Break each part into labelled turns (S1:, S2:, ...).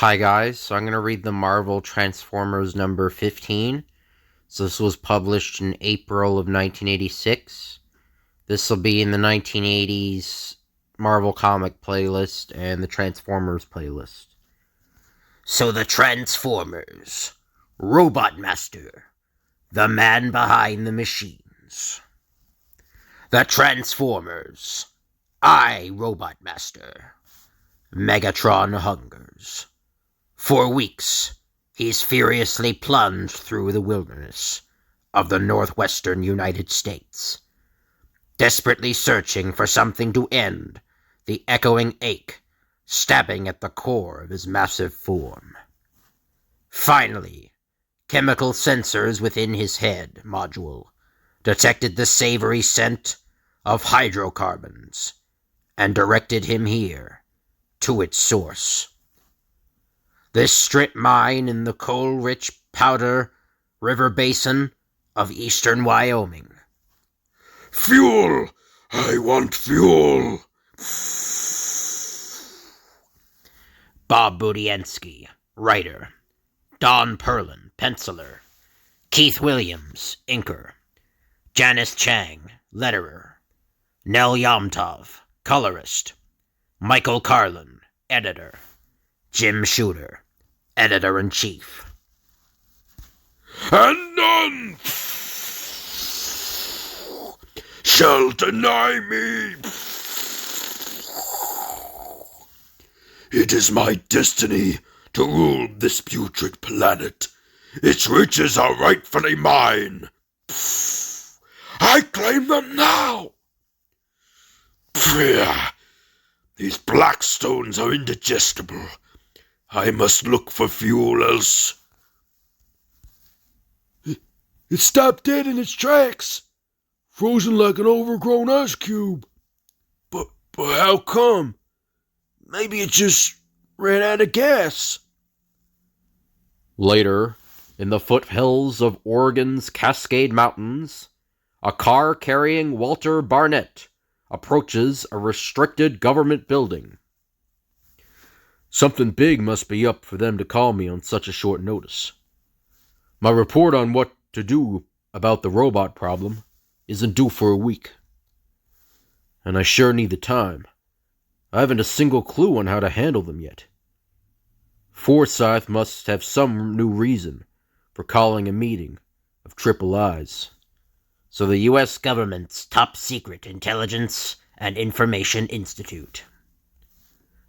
S1: Hi guys, so I'm going to read the Marvel Transformers number 15. So this was published in April of 1986. This will be in the 1980s Marvel comic playlist and the Transformers playlist. So the Transformers, Robot Master, the man behind the machines. The Transformers, I, Robot Master. Megatron hungers. For weeks, he's furiously plunged through the wilderness of the northwestern United States, desperately searching for something to end the echoing ache stabbing at the core of his massive form. Finally, chemical sensors within his head module detected the savory scent of hydrocarbons and directed him here to its source. This strip mine in the coal-rich Powder River Basin of eastern Wyoming.
S2: Fuel! I want fuel!
S1: Bob Budiansky, writer. Don Perlin, penciler. Keith Williams, inker. Janice Chang, letterer. Nell Yomtov, colorist. Michael Carlin, editor. Jim Shooter, editor-in-chief.
S2: And none shall deny me. It is my destiny to rule this putrid planet. Its riches are rightfully mine. I claim them now. These black stones are indigestible. I must look for fuel, else... It stopped dead in its tracks, frozen like an overgrown ice cube. But how come? Maybe it just ran out of gas.
S1: Later, in the foothills of Oregon's Cascade Mountains, a car carrying Walter Barnett approaches a restricted government building. Something big must be up for them to call me on such a short notice. My report on what to do about the robot problem isn't due for a week. And I sure need the time. I haven't a single clue on how to handle them yet. Forsyth must have some new reason for calling a meeting of Triple I's. So the U.S. government's top-secret intelligence and information institute.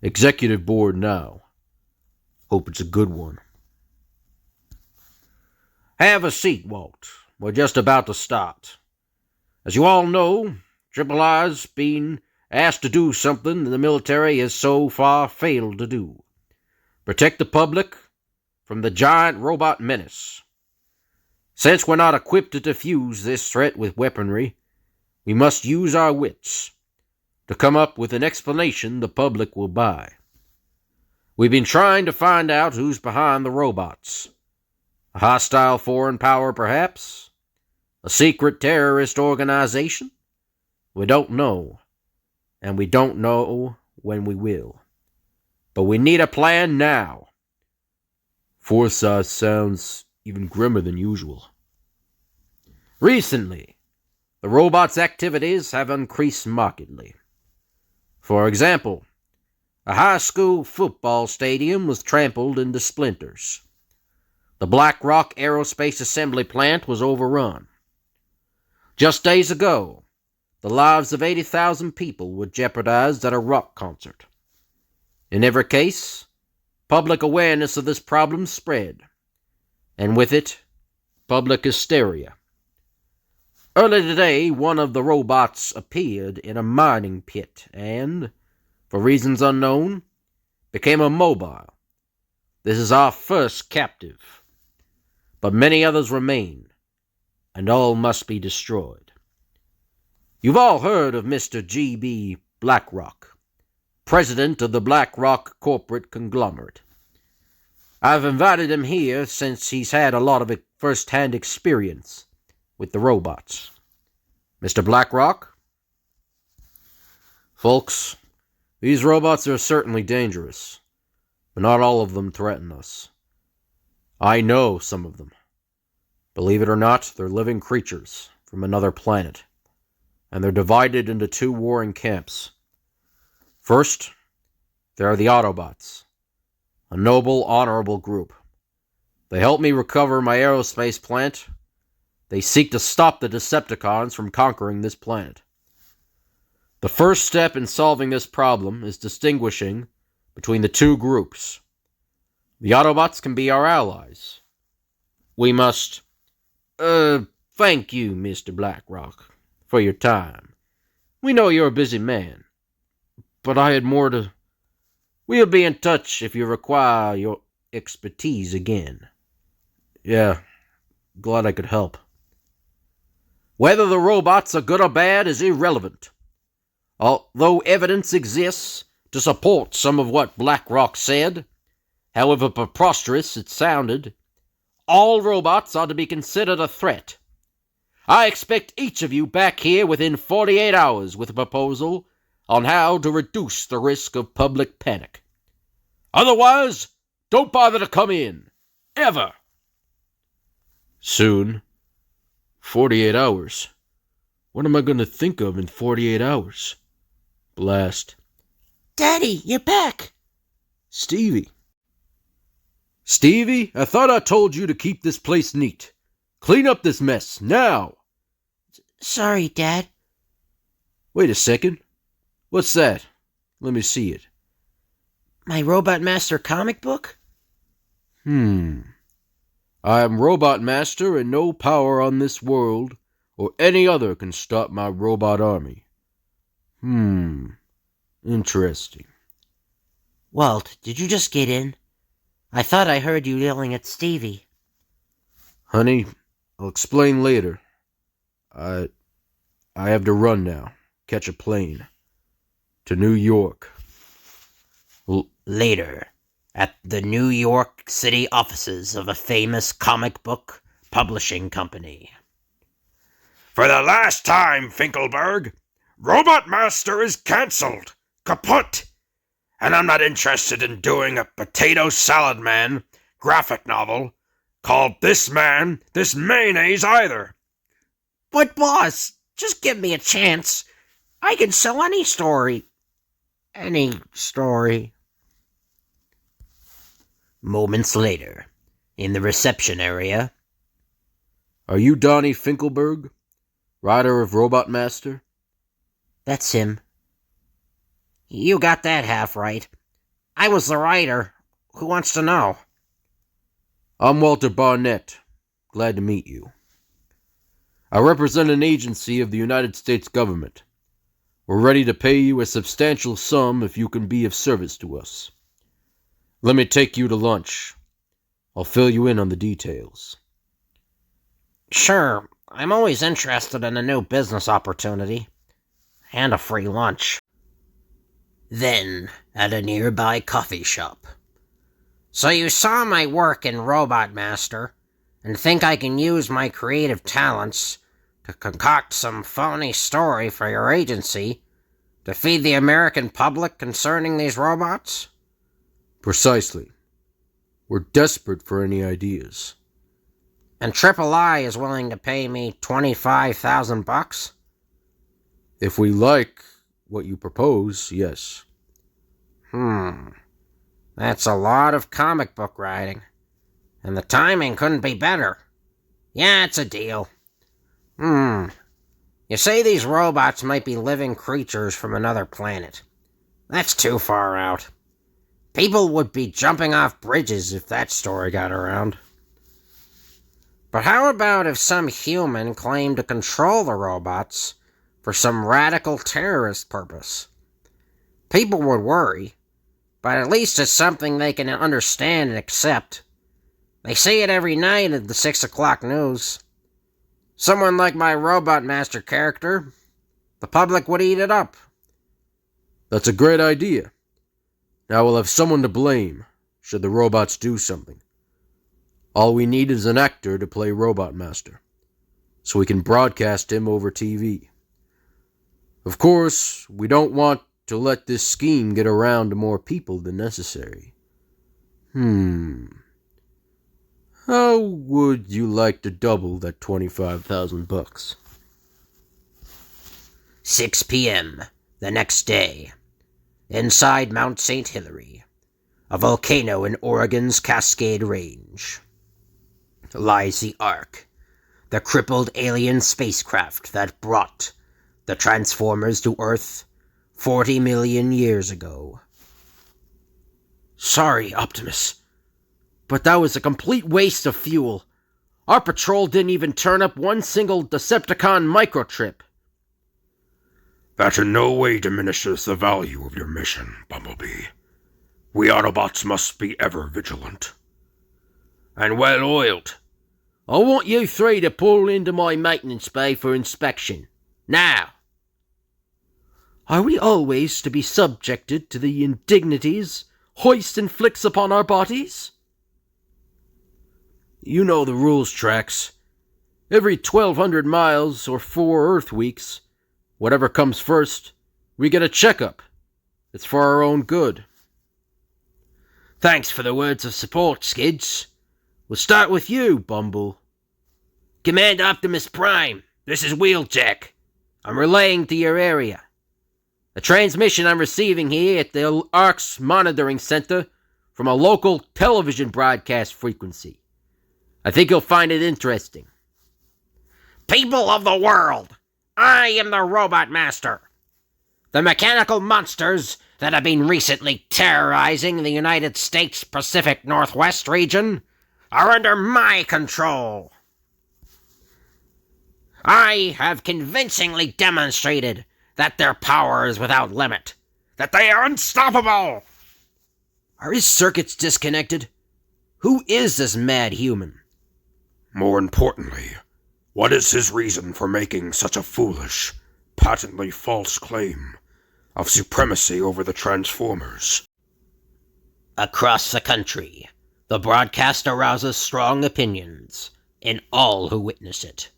S1: Executive board now. Hope it's a good one. Have a seat, Walt. We're just about to start. As you all know, Triple I's been asked to do something the military has so far failed to do. Protect the public from the giant robot menace. Since we're not equipped to defuse this threat with weaponry, we must use our wits to come up with an explanation the public will buy. We've been trying to find out who's behind the robots. A hostile foreign power, perhaps? A secret terrorist organization? We don't know, and we don't know when we will. But we need a plan now.
S2: Forsyth sounds even grimmer than usual.
S1: Recently, the robots' activities have increased markedly. For example, a high school football stadium was trampled into splinters. The Black Rock Aerospace Assembly Plant was overrun. Just days ago, the lives of 80,000 people were jeopardized at a rock concert. In every case, public awareness of this problem spread, and with it, public hysteria. Early today, one of the robots appeared in a mining pit and, for reasons unknown, became immobile. This is our first captive. But many others remain, and all must be destroyed. You've all heard of Mr. G.B. Blackrock, president of the Blackrock corporate conglomerate. I've invited him here since he's had a lot of first-hand experience with the robots. Mr. Blackrock?
S2: Folks, these robots are certainly dangerous.
S1: but not all of them threaten us. I know some of them. Believe it or not, they're living creatures from another planet, and they're divided into two warring camps. First, there are the Autobots, a noble, honorable group. They help me recover my aerospace plant. They seek to stop the Decepticons from conquering this planet. The first step in solving this problem is distinguishing between the two groups. The Autobots can be our allies. We must... thank you, Mr. Blackrock, for your time. We know you're a busy man, but I had more to... We'll be in touch if you require your expertise again. Yeah, glad I could help. Whether the robots are good or bad is irrelevant. Although evidence exists to support some of what Blackrock said, however preposterous it sounded, all robots are to be considered a threat. I expect each of you back here within 48 hours with a proposal on how to reduce the risk of public panic. Otherwise, don't bother to come in. Ever. Soon. 48 hours. What am I going to think of in 48 hours? Blast. Daddy, you're back. Stevie. Stevie, I thought I told you to keep this place neat. Clean up this mess, now. Sorry, Dad. Wait a second. What's that? Let me see it. My Robot Master comic book? I am Robot Master, and no power on this world or any other can stop my robot army. Interesting. Walt, did you just get in? I thought I heard you yelling at Stevie. Honey, I'll explain later. I have to run now. Catch a plane. To New York. Later. At the New York City offices of a famous comic book publishing company.
S2: For the last time, Finkelberg, Robot Master is cancelled. Kaput. And I'm not interested in doing a Potato Salad Man graphic novel called This Man, This Mayonnaise either.
S3: But boss, just give me a chance. I can sell any story. Any story.
S1: Moments later, in the reception area. Are you Donnie Finkelberg, writer of Robot Master? That's him.
S3: You got that half right. I was the writer. Who wants to know?
S1: I'm Walter Barnett. Glad to meet you. I represent an agency of the United States government. We're ready to pay you a substantial sum if you can be of service to us. Let me take you to lunch. I'll fill you in on the details.
S3: Sure, I'm always interested in a new business opportunity. And a free lunch.
S1: Then, at a nearby coffee shop.
S3: So you saw my work in Robot Master, and think I can use my creative talents to concoct some phony story for your agency to feed the American public concerning these robots?
S1: Precisely. We're desperate for any ideas.
S3: And Triple I is willing to pay me $25,000?
S1: If we like what you propose, yes.
S3: That's a lot of comic book writing. And the timing couldn't be better. Yeah, it's a deal. You say these robots might be living creatures from another planet. That's too far out. People would be jumping off bridges if that story got around. But how about if some human claimed to control the robots for some radical terrorist purpose? People would worry, but at least it's something they can understand and accept. They see it every night at the 6 o'clock news. Someone like my Robot Master character, the public would eat it up.
S1: That's a great idea. Now we'll have someone to blame, should the robots do something. All we need is an actor to play Robot Master, so we can broadcast him over TV. Of course, we don't want to let this scheme get around to more people than necessary. How would you like to double that $25,000?
S3: 6 p.m. the next day. Inside Mount St. Hilary, a volcano in Oregon's Cascade Range, lies the Ark, the crippled alien spacecraft that brought the Transformers to Earth 40 million years ago.
S1: Sorry, Optimus, but that was a complete waste of fuel. Our patrol didn't even turn up one single Decepticon microchip.
S2: That in no way diminishes the value of your mission, Bumblebee. We Autobots must be ever vigilant.
S1: And well oiled. I want you three to pull into my maintenance bay for inspection. Now! Are we always to be subjected to the indignities Hoist inflicts upon our bodies? You know the rules, Trax. Every 1,200 miles or 4 Earth weeks, whatever comes first, we get a checkup. It's for our own good. Thanks for the words of support, Skids. We'll start with you, Bumble. Command Optimus Prime, this is Wheeljack. I'm relaying to your area. A transmission I'm receiving here at the ARC's monitoring center from a local television broadcast frequency. I think you'll find it interesting.
S3: People of the world, I am the Robot Master. The mechanical monsters that have been recently terrorizing the United States Pacific Northwest region are under my control. I have convincingly demonstrated that their power is without limit, that they are unstoppable.
S1: Are his circuits disconnected? Who is this mad human?
S2: More importantly, what is his reason for making such a foolish, patently false claim of supremacy over the Transformers?
S3: Across the country, the broadcast arouses strong opinions in all who witness it.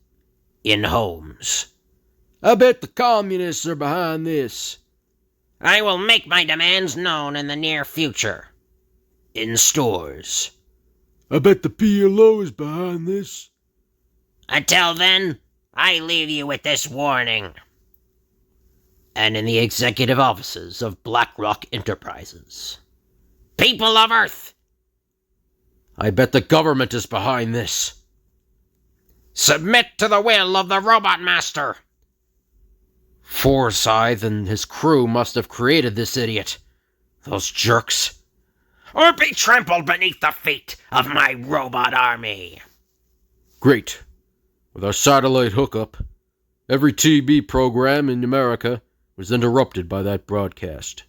S3: In homes.
S1: I bet the communists are behind this.
S3: I will make my demands known in the near future. In stores.
S1: I bet the PLO is behind this.
S3: Until then, I leave you with this warning. And in the executive offices of BlackRock Enterprises. People of Earth!
S1: I bet the government is behind this.
S3: Submit to the will of the Robot Master!
S1: Forsyth and his crew must have created this idiot. Those jerks.
S3: Or be trampled beneath the feet of my robot army.
S1: Great. With our satellite hookup, every TV program in America was interrupted by that broadcast.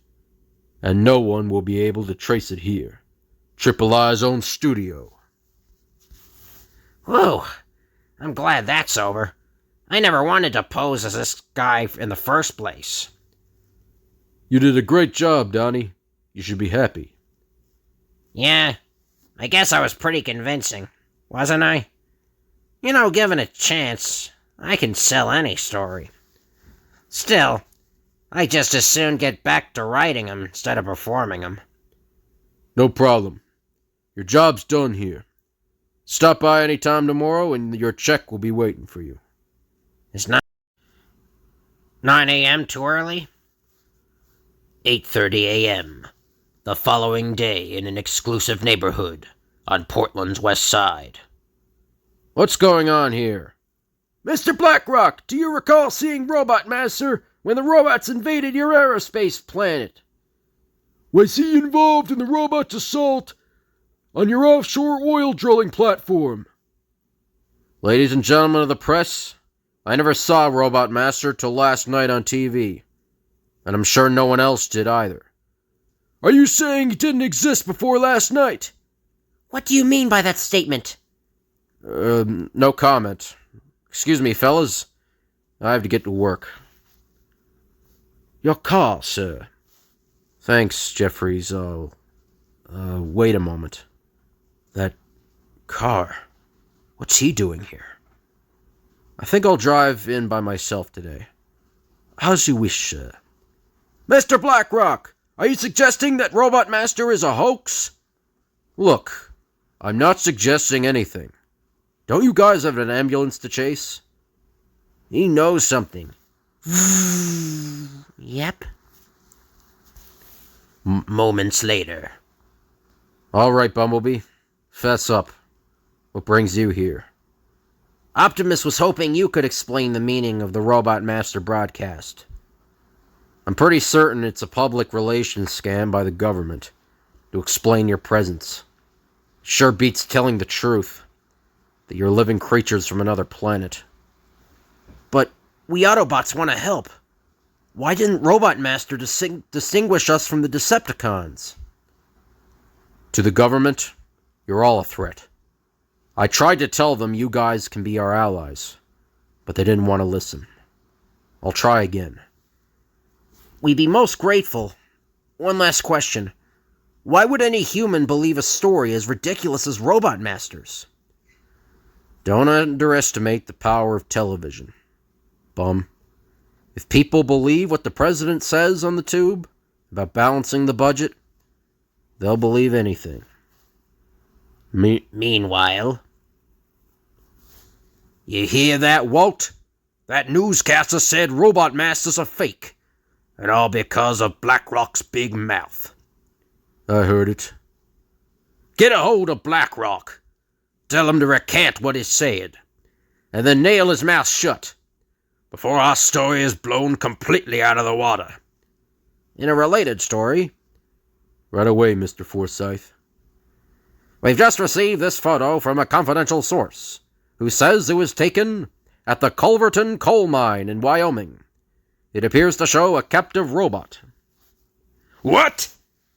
S1: And no one will be able to trace it here. Triple I's own studio.
S3: Whew. I'm glad that's over. I never wanted to pose as this guy in the first place.
S1: You did a great job, Donnie. You should be happy.
S3: Yeah, I guess I was pretty convincing, wasn't I? You know, given a chance, I can sell any story. Still, I just as soon get back to writing them instead of performing them.
S1: No problem. Your job's done here. Stop by any time tomorrow and your check will be waiting for you.
S3: It's 9 a.m. too early? 8:30 a.m. the following day in an exclusive neighborhood on Portland's west side.
S1: What's going on here? Mr. Blackrock, do you recall seeing Robot Master when the robots invaded your aerospace planet? Was he involved in the robots' assault on your offshore oil drilling platform? Ladies and gentlemen of the press, I never saw Robot Master till last night on TV. And I'm sure no one else did either. Are you saying he didn't exist before last night?
S3: What do you mean by that statement?
S1: No comment. Excuse me, fellas. I have to get to work. Your call, sir. Thanks, Jeffries. Wait a moment. That car. What's he doing here? I think I'll drive in by myself today. How's you wish, sir? Mr. Blackrock, are you suggesting that Robot Master is a hoax?
S4: Look, I'm not suggesting anything. Don't you guys have an ambulance to chase?
S3: He knows something.
S1: Yep.
S3: Moments later.
S4: All right, Bumblebee. Fess up. What brings you here?
S3: Optimus was hoping you could explain the meaning of the Robot Master broadcast.
S4: I'm pretty certain it's a public relations scam by the government to explain your presence. Sure beats telling the truth that you're living creatures from another planet.
S3: But we Autobots want to help. Why didn't Robot Master distinguish us from the Decepticons?
S4: To the government, you're all a threat. I tried to tell them you guys can be our allies, but they didn't want to listen. I'll try again.
S3: We'd be most grateful. One last question. Why would any human believe a story as ridiculous as Robot Master's?
S4: Don't underestimate the power of television, bum. If people believe what the president says on the tube about balancing the budget, they'll believe anything.
S3: Meanwhile... You hear that, Walt? That newscaster said Robot Master's a fake. And all because of Blackrock's big mouth.
S4: I heard it.
S3: Get a hold of Blackrock. Tell him to recant what he said. And then nail his mouth shut. Before our story is blown completely out of the water. In a related story...
S4: Right away, Mr. Forsyth.
S3: We've just received this photo from a confidential source, who says it was taken at the Culverton coal mine in Wyoming. It appears to show a captive robot.
S2: What?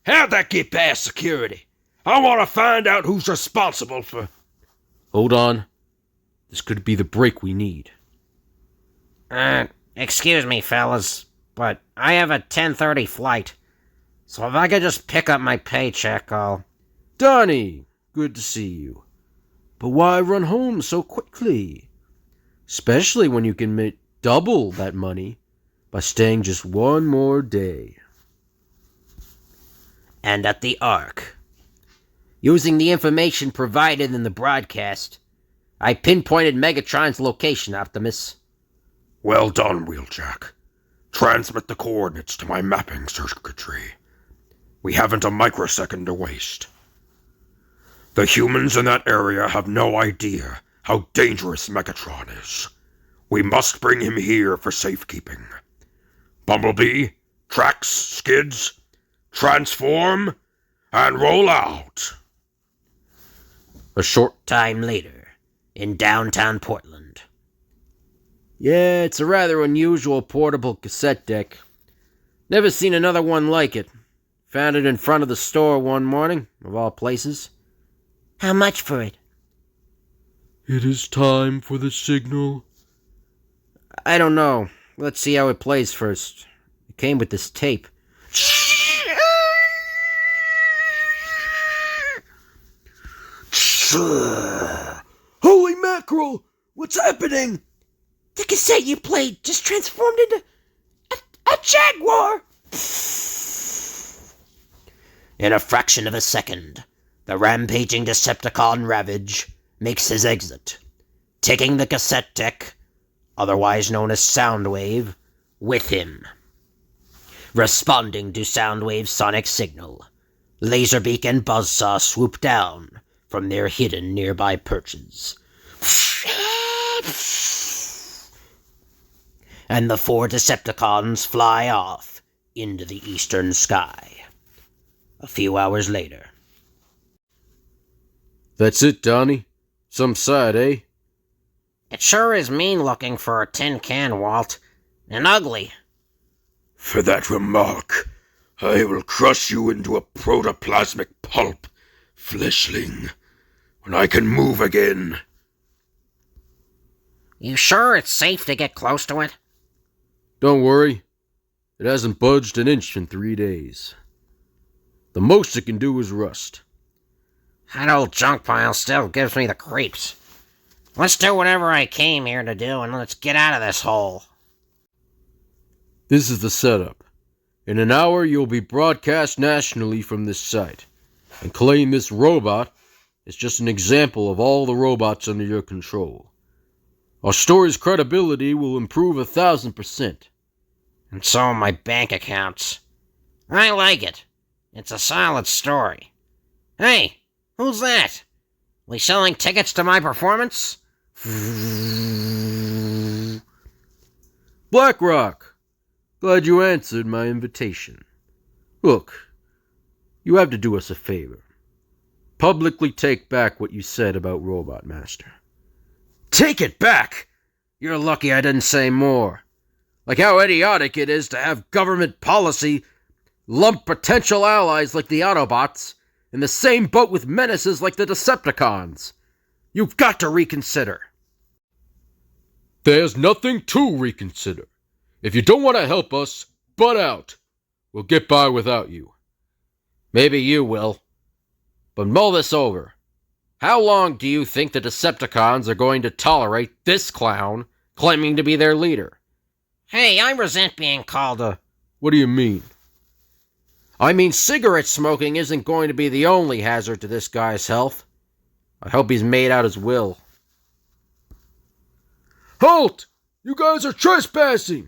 S2: How'd that get past security? I want to find out who's responsible for...
S4: Hold on. This could be the break we need.
S3: Excuse me, fellas, but I have a 10:30 flight. So if I could just pick up my paycheck, I'll...
S4: Donnie! Good to see you. But why run home so quickly? Especially when you can make double that money by staying just one more day.
S3: And at the Ark. Using the information provided in the broadcast, I pinpointed Megatron's location, Optimus.
S2: Well done, Wheeljack. Transmit the coordinates to my mapping circuitry. We haven't a microsecond to waste. The humans in that area have no idea how dangerous Megatron is. We must bring him here for safekeeping. Bumblebee, Trax, Skids, transform, and roll out.
S4: A short
S3: time later, in downtown Portland.
S4: Yeah, it's a rather unusual portable cassette deck. Never seen another one like it. Found it in front of the store one morning, of all places.
S3: How much for it?
S4: It is time for the signal.
S3: I don't know. Let's see how it plays first. It came with this tape.
S2: Holy mackerel! What's happening?
S3: The cassette you played just transformed into a jaguar! In a fraction of a second, the rampaging Decepticon Ravage makes his exit, taking the cassette deck, otherwise known as Soundwave, with him. Responding to Soundwave's sonic signal, Laserbeak and Buzzsaw swoop down from their hidden nearby perches. And the four Decepticons fly off into the eastern sky. A few hours later.
S4: That's it, Donnie? Some sight, eh?
S3: It sure is mean looking for a tin can, Walt. And ugly.
S2: For that remark, I will crush you into a protoplasmic pulp, fleshling, when I can move again.
S3: You sure it's safe to get close to it?
S4: Don't worry. It hasn't budged an inch in 3 days. The most it can do is rust.
S3: That old junk pile still gives me the creeps. Let's do whatever I came here to do and let's get out of this hole.
S4: This is the setup. In an hour, you'll be broadcast nationally from this site. and claim this robot is just an example of all the robots under your control. Our story's credibility will improve 1,000%.
S3: And so my bank accounts. I like it. It's a solid story. Hey, who's that? We selling tickets to my performance?
S4: BlackRock, glad you answered my invitation. Look, you have to do us a favor. Publicly take back what you said about Robot Master.
S3: Take it back? You're lucky I didn't say more. Like how idiotic it is to have government policy lump potential allies like the Autobots in the same boat with menaces like the Decepticons. You've got to reconsider.
S4: There's nothing to reconsider. If you don't want to help us, butt out. We'll get by without you.
S3: Maybe you will. But mull this over. How long do you think the Decepticons are going to tolerate this clown claiming to be their leader? Hey, I resent being called a...
S4: What do you mean?
S3: I mean, cigarette smoking isn't going to be the only hazard to this guy's health. I hope he's made out his will.
S4: Halt! You guys are trespassing!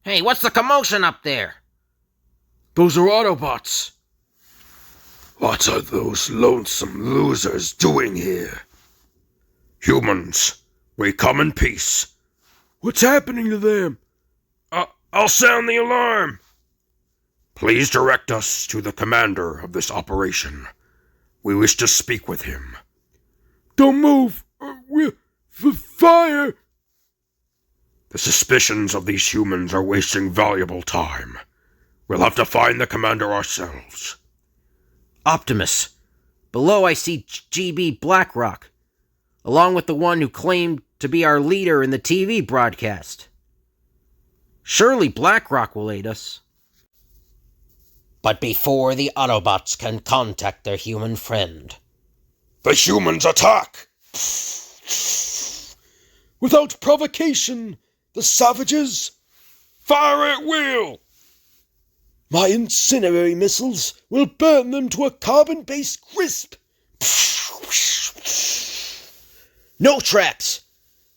S3: Hey, what's the commotion up there?
S4: Those are Autobots.
S2: What are those lonesome losers doing here? Humans, we come in peace.
S4: What's happening to them?
S2: I'll sound the alarm. Please direct us to the commander of this operation. We wish to speak with him.
S4: Don't move! Fire!
S2: The suspicions of these humans are wasting valuable time. We'll have to find the commander ourselves.
S3: Optimus. Below I see GB BlackRock, along with the one who claimed to be our leader in the TV broadcast. Surely BlackRock will aid us. But before the Autobots can contact their human friend...
S2: The humans attack!
S4: Without provocation, the savages!
S2: Fire at will!
S4: My incendiary missiles will burn them to a carbon-based crisp!
S3: No tracks!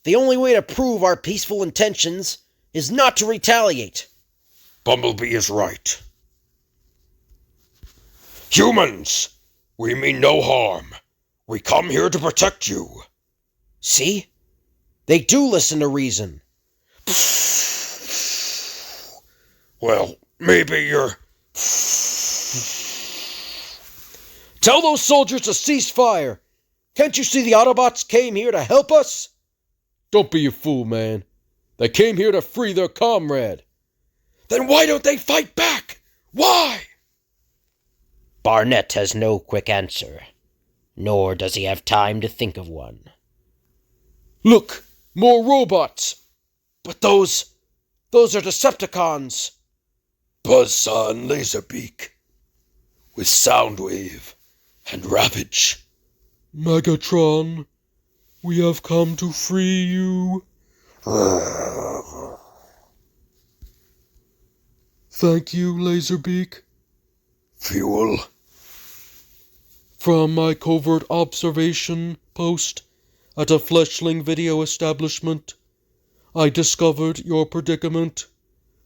S3: The only way to prove our peaceful intentions is not to retaliate.
S2: Bumblebee is right. Humans, we mean no harm. We come here to protect you.
S3: See? They do listen to reason.
S2: Well, maybe you're...
S4: Tell those soldiers to cease fire! Can't you see the Autobots came here to help us? Don't be a fool, man. They came here to free their comrade.
S2: Then why don't they fight back? Why?
S3: Barnett has no quick answer, nor does he have time to think of one.
S4: Look, more robots. But those are Decepticons.
S2: Buzzsaw and Laserbeak. With Soundwave and Ravage.
S4: Megatron, we have come to free you. Thank you, Laserbeak.
S2: Fuel.
S4: From my covert observation post at a Fleshling video establishment, I discovered your predicament.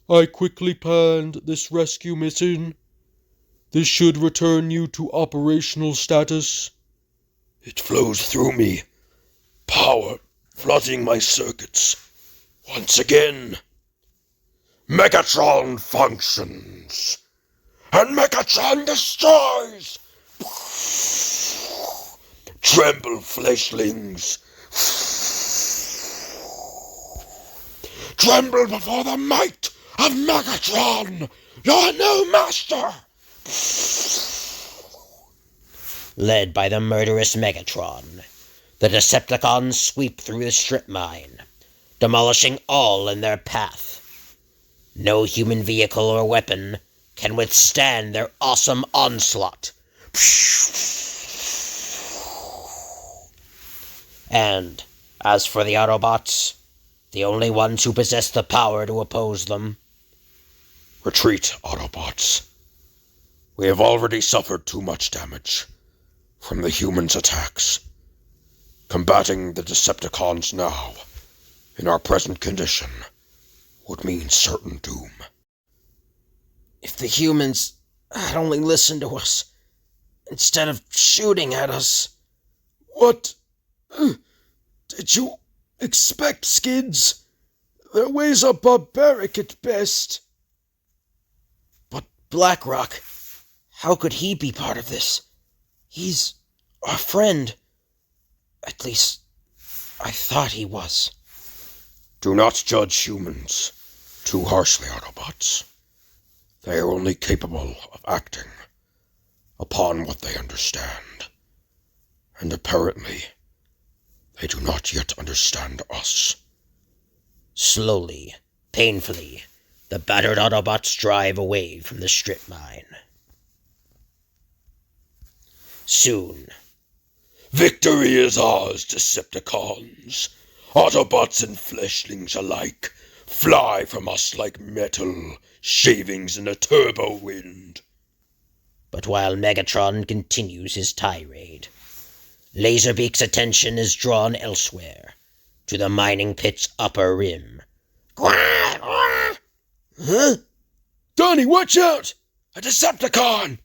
S4: I quickly planned this rescue mission. This should return you to operational status.
S2: It flows through me. Power flooding my circuits. Once again. Megatron functions. And Megatron destroys! Tremble, fleshlings! Tremble before the might of Megatron, your new master!
S3: Led by the murderous Megatron, the Decepticons sweep through the strip mine, demolishing all in their path. No human vehicle or weapon can withstand their awesome onslaught. And as for the Autobots, the only ones who possess the power to oppose them...
S2: Retreat, Autobots. We have already suffered too much damage from the humans' attacks. Combating the Decepticons now, in our present condition, would mean certain doom.
S3: If the humans had only listened to us, instead of shooting at us.
S2: What did you expect, Skids? Their ways are barbaric at best.
S3: But Blackrock, how could he be part of this? He's our friend. At least, I thought he was.
S2: Do not judge humans too harshly, Autobots. They are only capable of acting upon what they understand. And apparently, they do not yet understand us.
S3: Slowly, painfully, the battered Autobots drive away from the strip mine. Soon,
S2: victory is ours, Decepticons. Autobots and fleshlings alike fly from us like metal shavings in a turbo wind.
S3: But while Megatron continues his tirade, Laserbeak's attention is drawn elsewhere, to the mining pit's upper rim.
S2: Huh? Donnie, watch out! A Decepticon!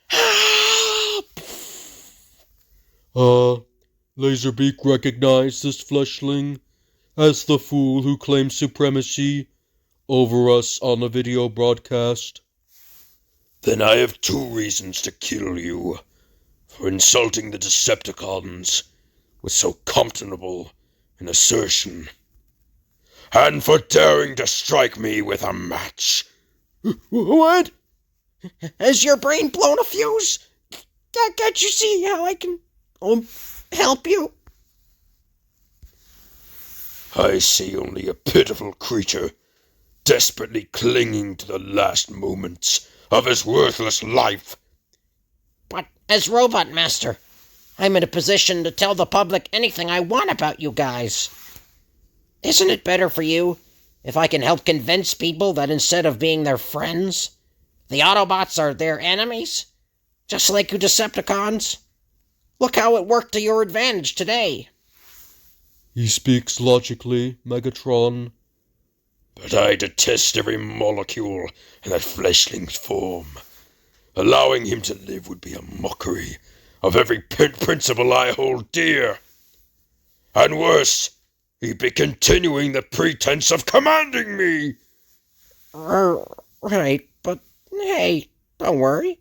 S2: Help!
S5: Laserbeak recognized this fleshling as the fool who claimed supremacy over us on a video broadcast.
S2: Then I have two reasons to kill you for insulting the Decepticons with so contemptible an assertion, and for daring to strike me with a match. What?
S3: Has your brain blown a fuse? Can't you see how I can help you?
S2: I see only a pitiful creature desperately clinging to the last moments of his worthless life.
S3: But as Robot Master, I'm in a position to tell the public anything I want about you guys. Isn't it better for you if I can help convince people that instead of being their friends, the Autobots are their enemies? Just like you Decepticons? Look how it worked to your advantage today.
S5: He speaks logically, Megatron.
S2: But I detest every molecule in that fleshling's form. Allowing him to live would be a mockery of every principle I hold dear. And worse, he'd be continuing the pretense of commanding me.
S3: Right, but hey, don't worry.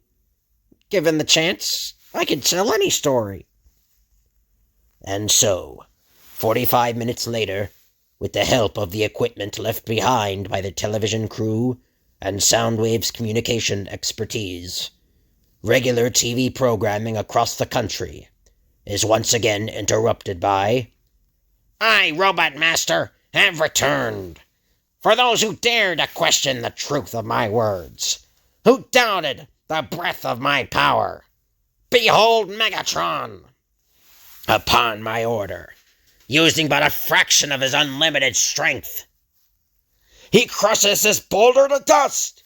S3: Given the chance, I can tell any story. And so, 45 minutes later, with the help of the equipment left behind by the television crew and Soundwave's communication expertise, regular TV programming across the country is once again interrupted by, I, Robot Master, have returned. For those who dare to question the truth of my words, who doubted the breadth of my power, behold Megatron. Upon my order, using but a fraction of his unlimited strength, he crushes this boulder to dust.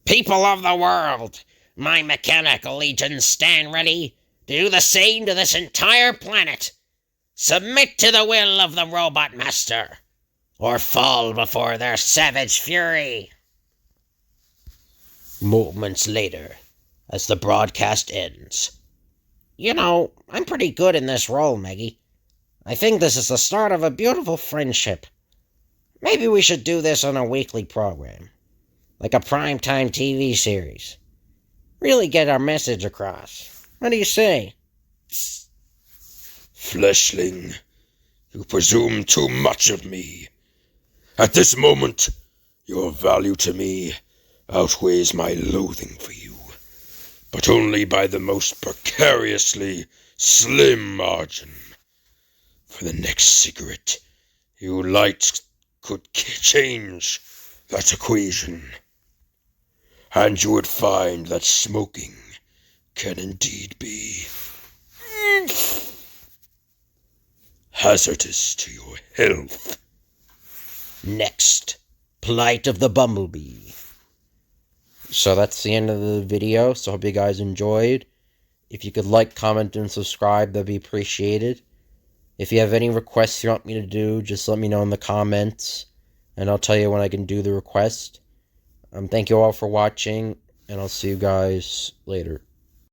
S3: People of the world, my mechanical legions stand ready to do the same to this entire planet. Submit to the will of the Robot Master, or fall before their savage fury. Moments later, as the broadcast ends. You know, I'm pretty good in this role, Meggie. I think this is the start of a beautiful friendship. Maybe we should do this on a weekly program, like a primetime TV series. Really get our message across. What do you say?
S2: Fleshling, you presume too much of me. At this moment, your value to me outweighs my loathing for you, but only by the most precariously slim margin. For the next cigarette, you light could change that equation, and you would find that smoking can indeed be hazardous to your health.
S3: Next, plight of the Bumblebee.
S1: So that's the end of the video. So I hope you guys enjoyed. If you could like, comment, and subscribe, that'd be appreciated. If you have any requests you want me to do, just let me know in the comments, and I'll tell you when I can do the request. Thank you all for watching, and I'll see you guys later.